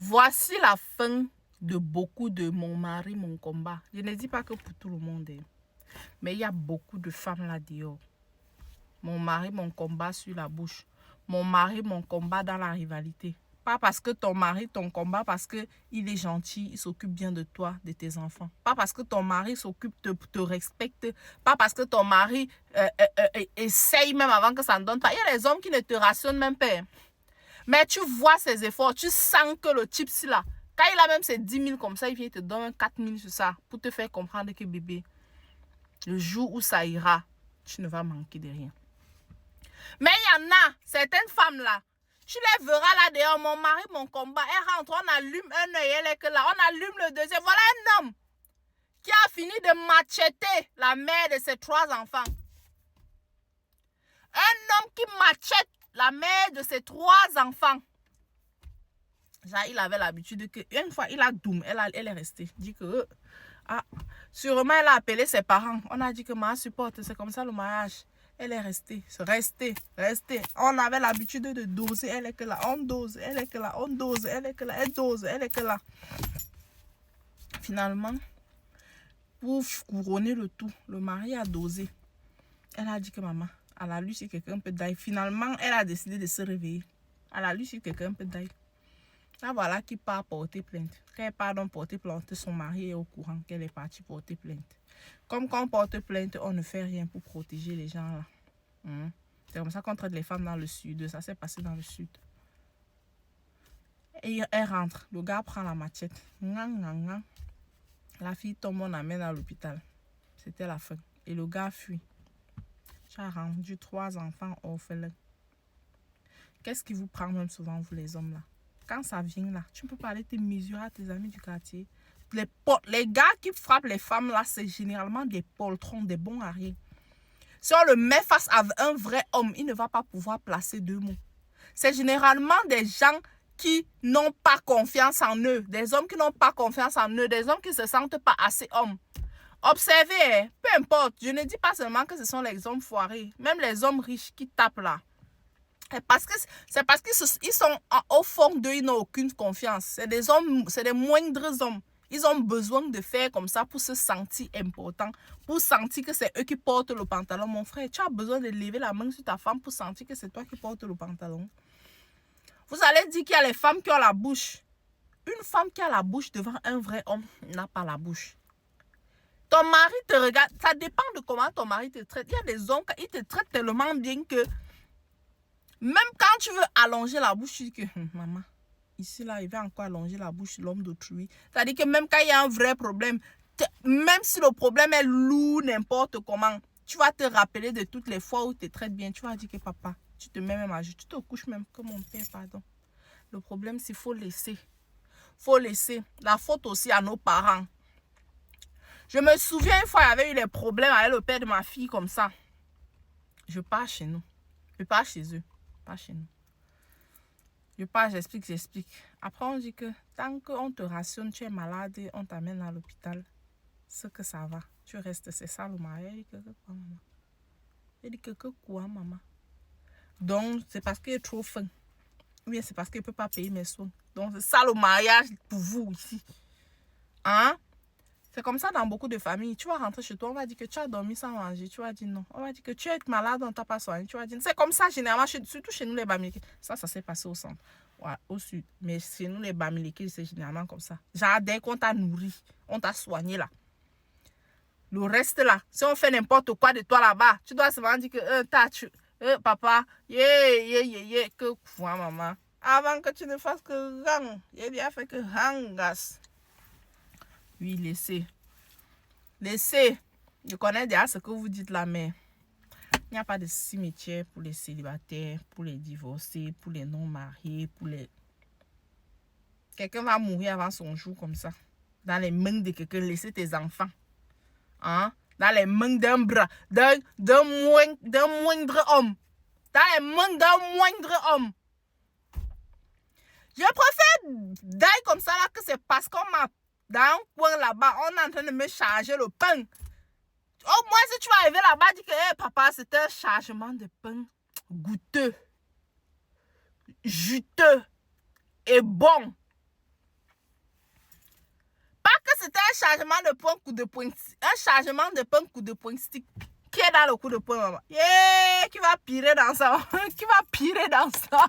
Voici la fin de beaucoup de mon mari, mon combat. Je ne dis pas que pour tout le monde, mais il y a beaucoup de femmes là dehors. Mon mari, mon combat sur la bouche. Mon mari, mon combat dans la rivalité. Pas parce que ton mari, ton combat, parce qu'il est gentil, il s'occupe bien de toi, de tes enfants. Pas parce que ton mari s'occupe, te respecte. Pas parce que ton mari essaye même avant que ça ne donne pas. Il y a des hommes qui ne te rationnent même pas. Mais tu vois ses efforts, tu sens que le type là, quand il a même ses 10 000 comme ça, il vient te donner 4 000 sur ça pour te faire comprendre que bébé, le jour où ça ira, tu ne vas manquer de rien. Mais il y en a, certaines femmes là, tu les verras là dehors, mon mari, mon combat, elle rentre, on allume un œil, elle est que là, on allume le deuxième. Voilà un homme qui a fini de macheter la mère de ses 3 enfants. Un homme qui machette la mère de ses 3 enfants. Genre, il avait l'habitude que une fois, il a doum, elle est restée. Dit que, sûrement, elle a appelé ses parents. On a dit que ma supporte, c'est comme ça le mariage. Elle est restée. On avait l'habitude de doser. Elle est que là, on dose. Elle est que là, on dose. Elle est que là, elle dose. Elle est que là. Finalement, pour couronner le tout, le mari a dosé. Elle a dit que maman, elle a lu si quelqu'un peut d'ail. Finalement, elle a décidé de se réveiller. Elle a lu si quelqu'un peut d'ail. Là, voilà qui part porter plainte. Quand elle part donc porter plainte, son mari est au courant qu'elle est partie porter plainte. Comme quand on porte plainte, on ne fait rien pour protéger les gens là. C'est comme ça qu'on traite les femmes dans le sud. Ça s'est passé dans le sud. Et elle rentre. Le gars prend la machette. La fille tombe, on l'amène à l'hôpital. C'était la fin. Et le gars fuit. Tu as rendu 3 enfants orphelins. Qu'est-ce qui vous prend même souvent, vous les hommes là? Quand ça vient là, tu ne peux pas aller te mesurer à tes amis du quartier. Les gars qui frappent les femmes là, c'est généralement des poltrons, des bons à rien. Si on le met face à un vrai homme, il ne va pas pouvoir placer 2 mots. C'est généralement des gens qui n'ont pas confiance en eux. Des hommes qui n'ont pas confiance en eux. Des hommes qui ne se sentent pas assez hommes. Observez, peu importe. Je ne dis pas seulement que ce sont les hommes foirés. Même les hommes riches qui tapent là. C'est parce qu'ils sont au fond d'eux, ils n'ont aucune confiance. C'est des hommes, c'est des moindres hommes. Ils ont besoin de faire comme ça pour se sentir important, pour sentir que c'est eux qui portent le pantalon. Mon frère, tu as besoin de lever la main sur ta femme pour sentir que c'est toi qui portes le pantalon. Vous allez dire qu'il y a les femmes qui ont la bouche. Une femme qui a la bouche devant un vrai homme n'a pas la bouche. Ton mari te regarde, ça dépend de comment ton mari te traite. Il y a des hommes, ils te traitent tellement bien que même quand tu veux allonger la bouche, tu dis que maman, ici là, il va encore allonger la bouche de l'homme d'autrui. C'est-à-dire que même quand il y a un vrai problème, même si le problème est lourd, n'importe comment, tu vas te rappeler de toutes les fois où tu te traites bien. Tu vas dire que papa, tu te mets même à genoux, tu te couches même comme mon père, pardon. Le problème, c'est qu'il faut laisser. Faut laisser. La faute aussi à nos parents. Je me souviens une fois, il y avait eu des problèmes avec le père de ma fille comme ça. Je pars chez nous. Je pars chez eux. Pas chez nous. Je pars, j'explique. Après, on dit que tant qu'on te rationne, tu es malade, on t'amène à l'hôpital. Ce que ça va. Tu restes, c'est ça le mariage. Elle dit que quoi, maman? Elle dit que quoi, maman? Donc, c'est parce qu'il est trop fin. Ou bien c'est parce qu'il ne peut pas payer mes soins. Donc, c'est ça le mariage pour vous ici. Hein? C'est comme ça dans beaucoup de familles. Tu vas rentrer chez toi, on va dire que tu as dormi sans manger. Tu vas dire non. On va dire que tu es malade, on ne t'a pas soigné. Tu vas dire c'est comme ça généralement, surtout chez nous les Bamileke. Ça s'est passé au centre, ouais, au sud. Mais chez nous les Bamileke, c'est généralement comme ça. Genre dès qu'on t'a nourri, on t'a soigné là. Le reste là, si on fait n'importe quoi de toi là-bas, tu dois seulement dire que papa, que quoi maman. Avant que tu ne fasses que rang, il a fait que rangas. Oui, laissez. Laissez. Je connais déjà ce que vous dites là, mais il n'y a pas de cimetière pour les célibataires, pour les divorcés, pour les non-mariés, pour les... Quelqu'un va mourir avant son jour comme ça. Dans les mains de quelqu'un, laissez tes enfants. Hein? Dans les mains d'un bras, d'un moindre homme. Dans les mains d'un moindre homme. Je préfère d'aller comme ça là que c'est parce qu'on m'a... Dans un coin là-bas, on est en train de me charger le pain. Au moins, si tu vas arriver là-bas, dis que hey, papa, c'était un chargement de pain goûteux, juteux et bon. chargement de poing, coup de poing. Un chargement de poing, coup de poing stick. Qui est dans le coup de poing, maman? Yeah, qui va pirer dans ça? Qui va pirer dans ça?